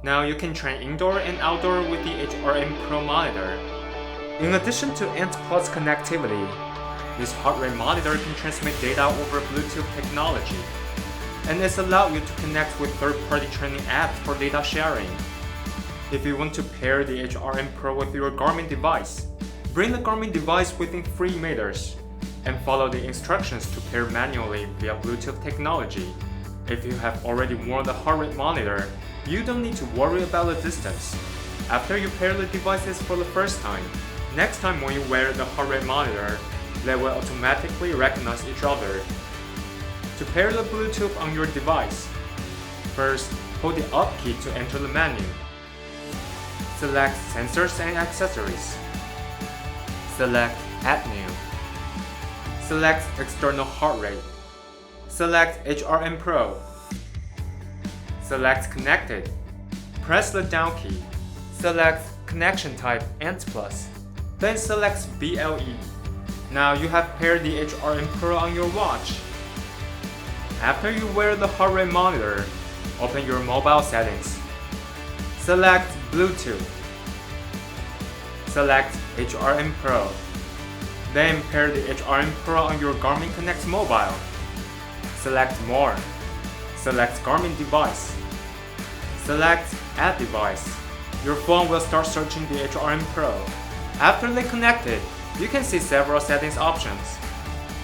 Now you can train indoor and outdoor with the HRM-Pro monitor. In addition to ANT+ connectivity, this heart rate monitor can transmit data over Bluetooth technology, and it's allowed you to connect with third-party training apps for data sharing. If you want to pair the HRM-Pro with your Garmin device, bring the Garmin device within 3 meters and follow the instructions to pair manually via Bluetooth technology. If you have already worn the heart rate monitor, you don't need to worry about the distance. After you pair the devices for the first time, next time when you wear the heart rate monitor, they will automatically recognize each other. To pair the Bluetooth on your device, first hold the Up key to enter the menu. Select Sensors and Accessories. Select Add New. Select External Heart Rate. Select HRM-Pro. Select Connected. Press the down key. Select Connection Type ANT+. Then select BLE. Now you have paired the HRM-Pro on your watch. After you wear the heart rate monitor, open your mobile settings. Select Bluetooth. Select HRM-Pro. Then pair the HRM-Pro on your Garmin Connect mobile. Select More. Select Garmin device. Select Add device. Your phone will start searching the HRM-Pro. After they connected, you can see several settings options.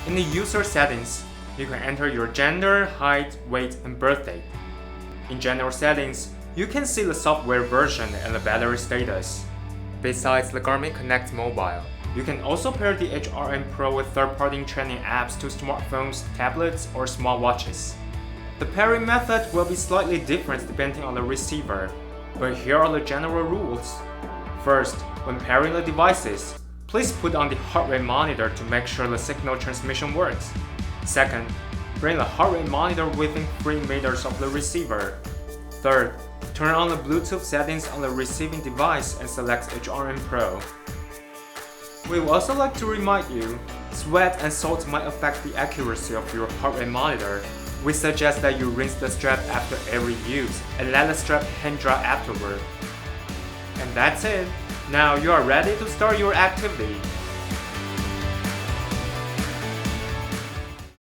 In the user settings, you can enter your gender, height, weight, and birth date. In general settings, you can see the software version and the battery status. Besides the Garmin Connect mobile, you can also pair the HRM-Pro with third-party training apps to smartphones, tablets, or smartwatches. The pairing method will be slightly different depending on the receiver, but here are the general rules. First, when pairing the devices, please put on the heart rate monitor to make sure the signal transmission works. Second, bring the heart rate monitor within 3 meters of the receiver. Third, turn on the Bluetooth settings on the receiving device and select HRM-Pro. We would also like to remind you, sweat and salt might affect the accuracy of your heart rate monitor. We suggest that you rinse the strap after every use and let the strap hand dry afterward. And that's it. Now you are ready to start your activity.